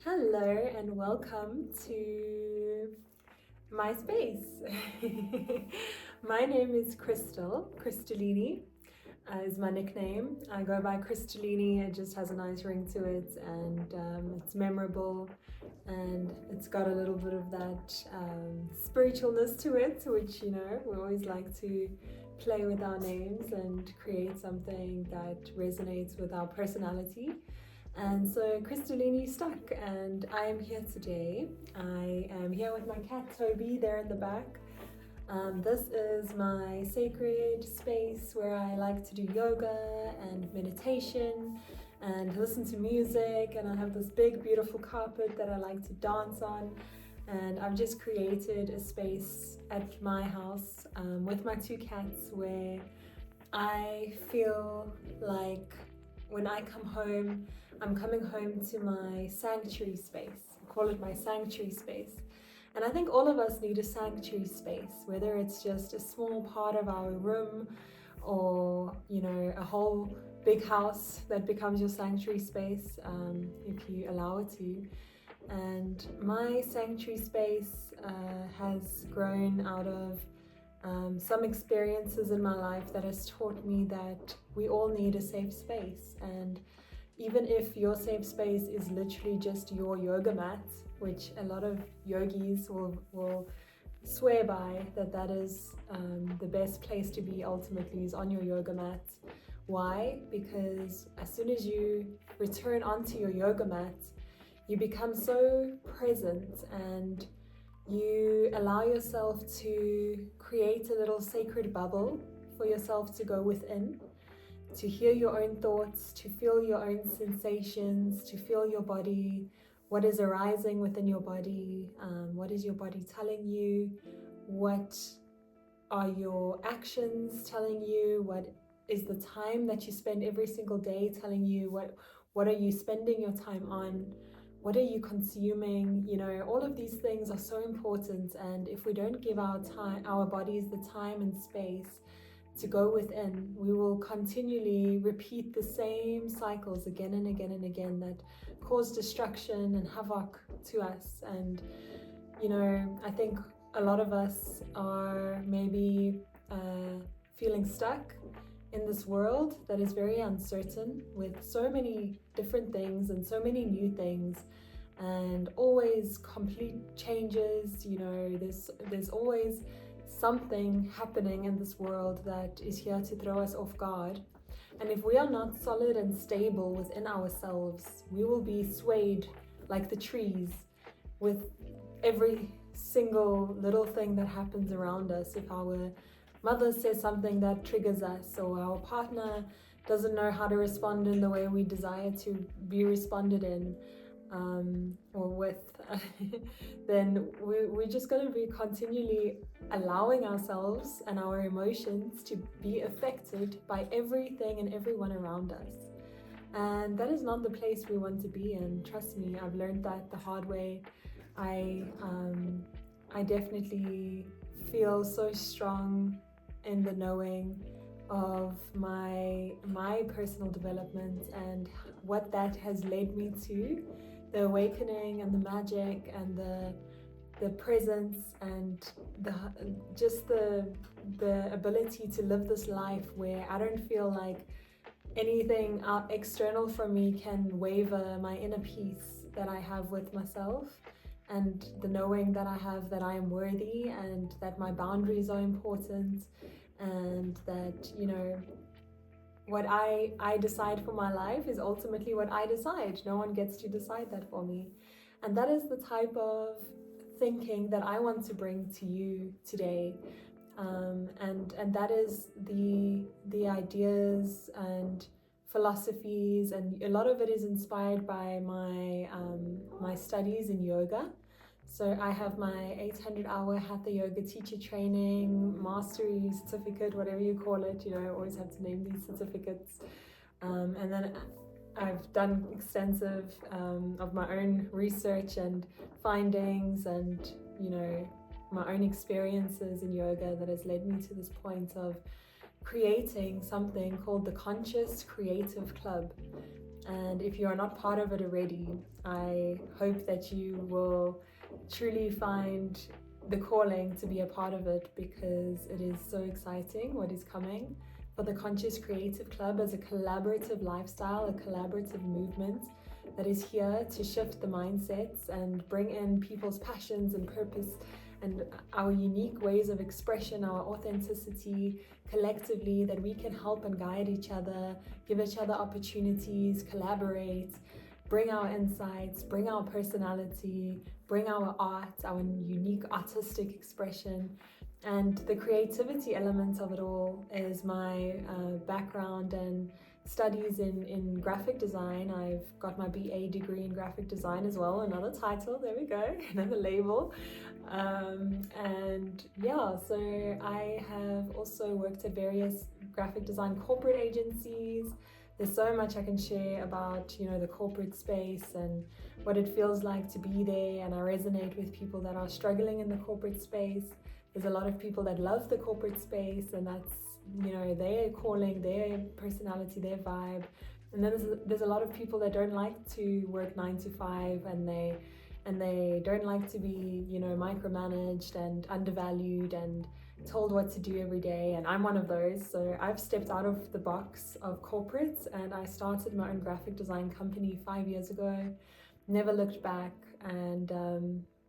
Hello and welcome to my space. My name is Krystalini is my nickname. I go by Krystalini, it just has a nice ring to it and it's memorable and it's got a little bit of that spiritualness to it, which, we always like to play with our names and create something that resonates with our personality. And so Krystalini stuck, and I am here today. I am here with my cat Toby there in the back. This is my sacred space where I like to do yoga and meditation and listen to music, and I have this big beautiful carpet that I like to dance on. And I've just created a space at my house with my two cats where I feel like when I come home, I'm coming home to my sanctuary space. I call it my sanctuary space. And I think all of us need a sanctuary space, whether it's just a small part of our room or, a whole big house that becomes your sanctuary space, if you allow it to. And my sanctuary space has grown out of some experiences in my life that has taught me that we all need a safe space. And even if your safe space is literally just your yoga mat, which a lot of yogis will swear by, that is the best place to be ultimately, is on your yoga mat. Why? Because as soon as you return onto your yoga mat, you become so present and you allow yourself to create a little sacred bubble for yourself to go within, to hear your own thoughts, to feel your own sensations, to feel your body, what is arising within your body, what is your body telling you, what are your actions telling you, what is the time that you spend every single day telling you, what are you spending your time on, what are you consuming. All of these things are so important, and if we don't give our bodies the time and space to go within, we will continually repeat the same cycles again and again and again that cause destruction and havoc to us. And I think a lot of us are maybe feeling stuck in this world that is very uncertain, with so many different things and so many new things and always complete changes. There's always something happening in this world that is here to throw us off guard. And if we are not solid and stable within ourselves, we will be swayed like the trees with every single little thing that happens around us. If our mother says something that triggers us, or our partner doesn't know how to respond in the way we desire to be responded in, or with, then we're just going to be continually allowing ourselves and our emotions to be affected by everything and everyone around us. And that is not the place we want to be in. Trust me, I've learned that the hard way. I definitely feel so strong in the knowing of my personal development and what that has led me to, the awakening and the magic and the presence and the ability to live this life where I don't feel like anything external from me can waver my inner peace that I have with myself, and the knowing that I have that I am worthy and that my boundaries are important, and that what I decide for my life is ultimately what I decide. No one gets to decide that for me. And that is the type of thinking that I want to bring to you today. And that is the ideas and philosophies, and a lot of it is inspired by my studies in yoga. So I have my 800-hour Hatha Yoga teacher training, mastery certificate, whatever you call it. I always have to name these certificates. And then I've done extensive of my own research and findings, and my own experiences in yoga that has led me to this point of creating something called the Conscious Creative Club. And if you are not part of it already, I hope that you will truly find the calling to be a part of it, because it is so exciting what is coming for the Conscious Creative Club as a collaborative lifestyle, a collaborative movement that is here to shift the mindsets and bring in people's passions and purpose and our unique ways of expression, our authenticity collectively, that we can help and guide each other, give each other opportunities, collaborate, bring our insights, bring our personality, bring our art, our unique artistic expression. And the creativity element of it all is my background and studies in graphic design. I've got my BA degree in graphic design as well, another title, there we go, another label. And yeah, so I have also worked at various graphic design corporate agencies. There's so much I can share about, the corporate space and what it feels like to be there, and I resonate with people that are struggling in the corporate space. There's a lot of people that love the corporate space, and that's, their calling, their personality, their vibe. And then there's a lot of people that don't like to work 9 to 5, and they don't like to be, micromanaged and undervalued and told what to do every day. And I'm one of those. So I've stepped out of the box of corporates, and I started my own graphic design company 5 years ago. Never looked back. And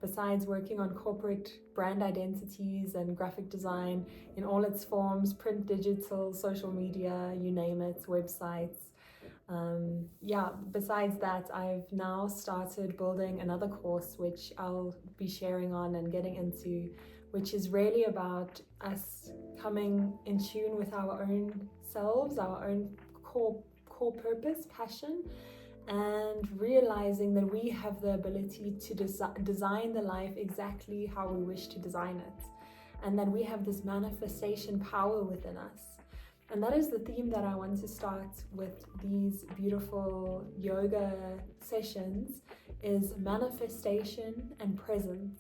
besides working on corporate brand identities and graphic design in all its forms, print, digital, social media, you name it, websites. Besides that, I've now started building another course, which I'll be sharing on and getting into, which is really about us coming in tune with our own selves, our own core purpose, passion, and realizing that we have the ability to design the life exactly how we wish to design it, and that we have this manifestation power within us. And that is the theme that I want to start with these beautiful yoga sessions, is manifestation and presence.